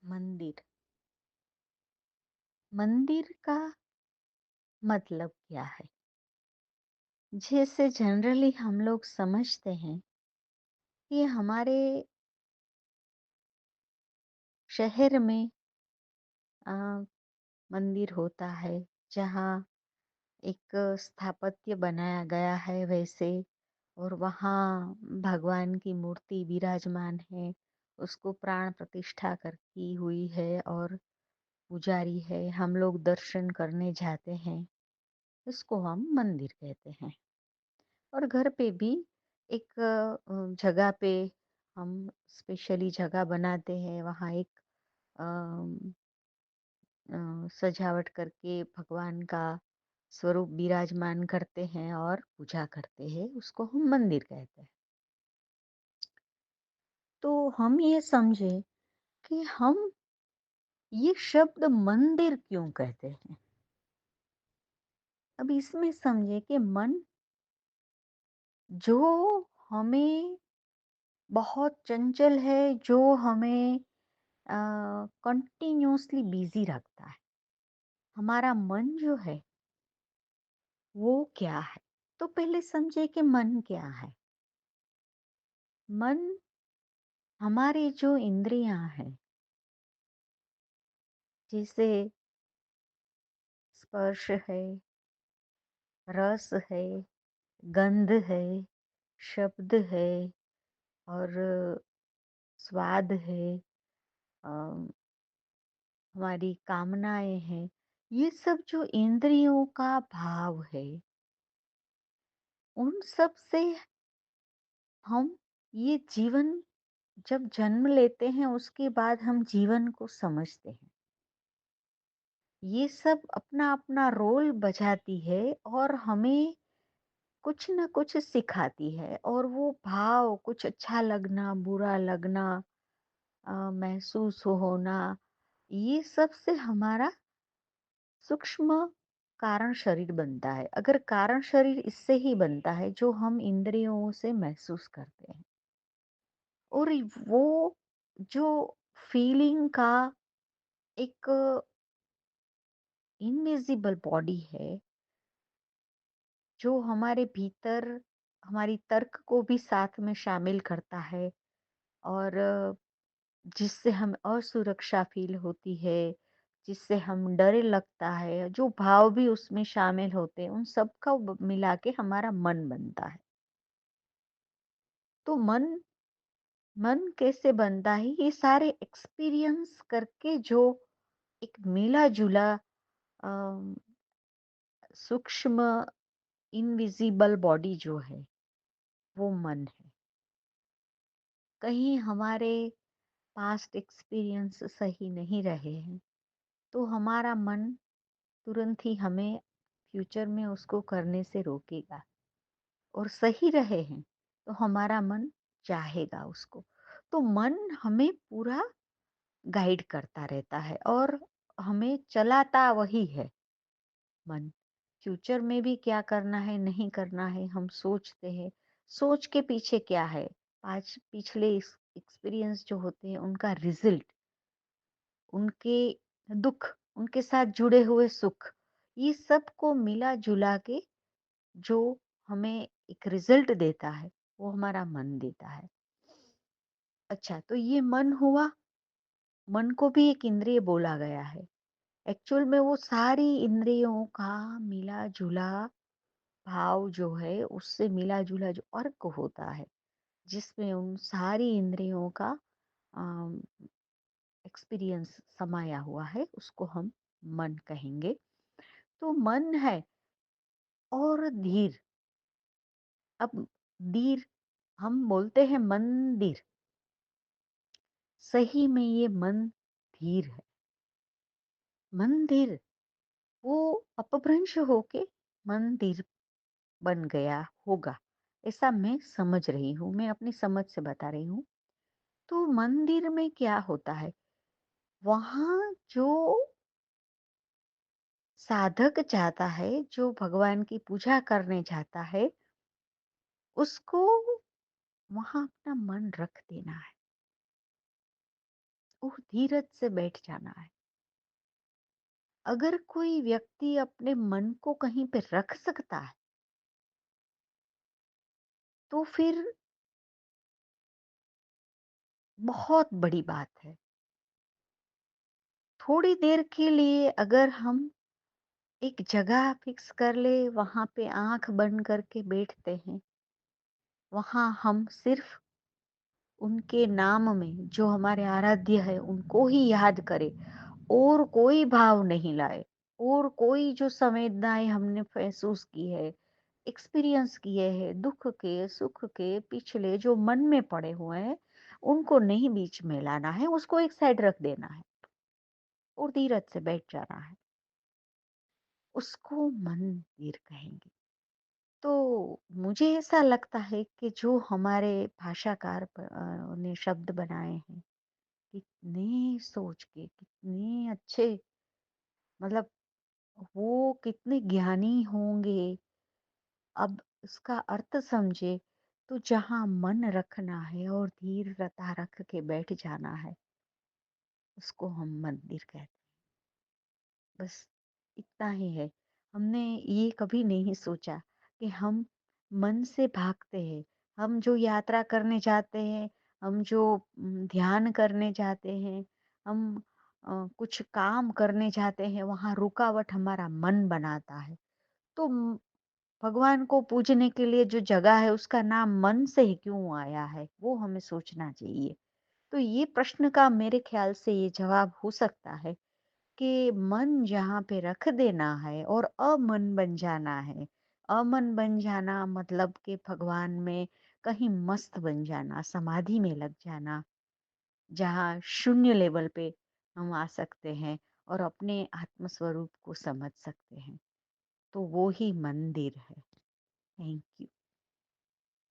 मंदिर। मंदिर का मतलब क्या है? जैसे जनरली हम लोग समझते हैं कि हमारे शहर में अ, मंदिर होता है जहाँ एक स्थापत्य बनाया गया है वैसे, और वहाँ भगवान की मूर्ति विराजमान है। उसको प्राण प्रतिष्ठा कर की हुई है और पुजारी है। हम लोग दर्शन करने जाते हैं। इसको हम मंदिर कहते हैं। और घर पे भी एक जगह पे हम स्पेशली जगह बनाते हैं। वहाँ एक अम, सजावट करके भगवान का स्वरूप विराजमान करते हैं और पूजा करते हैं। उसको हम मंदिर कहते हैं। तो हम ये समझे कि हम ये शब्द मंदिर क्यों कहते हैं। अब इसमें समझे कि मन जो हमें बहुत चंचल है, जो हमें कंटिन्यूअसली बिजी रखता है। हमारा मन जो है वो क्या है? तो पहले समझे कि मन क्या है। मन हमारी जो इंद्रियां हैं, जैसे स्पर्श है, रस है, गंध है, शब्द है और स्वाद है, अ, हमारी कामनाएं हैं। ये सब जो इंद्रियों का भाव है, उन सब से हम ये जीवन जब जन्म लेते हैं उसके बाद हम जीवन को समझते हैं। ये सब अपना अपना रोल बजाती है और हमें कुछ न कुछ सिखाती है। और वो भाव, कुछ अच्छा लगना, बुरा लगना, महसूस होना, ये सब से हमारा सूक्ष्म कारण शरीर बनता है। अगर कारण शरीर इससे ही बनता है जो हम इंद्रियों से महसूस करते हैं। और वो जो फीलिंग का एक इनविजिबल बॉडी है, जो हमारे भीतर हमारी तर्क को भी साथ में शामिल करता है और जिससे हम असुरक्षा फील होती है, जिससे हम डर लगता है, जो भाव भी उसमें शामिल होते हैं, उन सब का मिला के हमारा मन बनता है। तो मन मन कैसे बनता है? ये सारे एक्सपीरियंस करके जो एक मिला जुला सूक्ष्म इनविजिबल बॉडी जो है, वो मन है। कहीं हमारे पास्ट एक्सपीरियंस सही नहीं रहे हैं तो हमारा मन तुरंत ही हमें फ्यूचर में उसको करने से रोकेगा। और सही रहे हैं तो हमारा मन चाहेगा उसको। तो मन हमें पूरा गाइड करता रहता है और हमें चलाता वही है। मन फ्यूचर में भी क्या करना है, नहीं करना है, हम सोचते हैं। सोच के पीछे क्या है? आज पिछले एक्सपीरियंस जो होते हैं उनका रिजल्ट, उनके दुख, उनके साथ जुड़े हुए सुख, ये सब को मिला जुला के जो हमें एक रिजल्ट देता है, वो हमारा मन देता है। अच्छा, तो ये मन हुआ। मन को भी एक इंद्रिय बोला गया है। एक्चुअल में वो सारी इंद्रियों का मिला जुला भाव जो है, उससे मिला जुला जो अर्क होता है, जिसमें उन सारी इंद्रियों का एक्सपीरियंस समाया हुआ है, उसको हम मन कहेंगे। तो मन है और धीर। अब धीर, हम बोलते हैं मंदिर, सही में ये मन धीर है। मंदिर वो अपभ्रंश होके मंदिर बन गया होगा, ऐसा मैं समझ रही हूँ। मैं अपनी समझ से बता रही हूँ। तो मंदिर में क्या होता है? वहां जो साधक जाता है, जो भगवान की पूजा करने जाता है, उसको वहां अपना मन रख देना है। और धीरज से बैठ जाना है। अगर कोई व्यक्ति अपने मन को कहीं पे रख सकता है, तो फिर बहुत बड़ी बात है। थोड़ी देर के लिए अगर हम एक जगह फिक्स कर ले, वहां पे आंख बंद करके बैठते हैं, वहां हम सिर्फ उनके नाम में जो हमारे आराध्य है उनको ही याद करें, और कोई भाव नहीं लाए, और कोई जो संवेदनाएं हमने महसूस की है, एक्सपीरियंस किए हैं, दुख के सुख के पिछले जो मन में पड़े हुए हैं, उनको नहीं बीच में लाना है, उसको एक साइड रख देना है और धीरज से बैठ जाना है। उसको मंदिर कहेंगे। तो मुझे ऐसा लगता है कि जो हमारे भाषाकार ने शब्द बनाए हैं, कितने सोच के, कितने अच्छे, मतलब वो कितने ज्ञानी होंगे। अब इसका अर्थ समझे, तो जहाँ मन रखना है और धीरता रख के बैठ जाना है, उसको हम मंदिर कहते हैं। बस इतना ही है। हमने ये कभी नहीं सोचा कि हम मन से भागते हैं। हम जो यात्रा करने जाते हैं, हम जो ध्यान करने जाते हैं, हम कुछ काम करने जाते हैं, वहाँ रुकावट हमारा मन बनाता है। तो भगवान को पूजने के लिए जो जगह है उसका नाम मन से ही क्यों आया है, वो हमें सोचना चाहिए। तो ये प्रश्न का मेरे ख्याल से ये जवाब हो सकता है कि मन जहाँ पे रख देना है और अमन बन जाना है। अमन बन जाना मतलब कि भगवान में कहीं मस्त बन जाना, समाधि में लग जाना, जहाँ शून्य लेवल पे हम आ सकते हैं और अपने आत्म स्वरूप को समझ सकते हैं। तो वो ही मंदिर है। Thank you.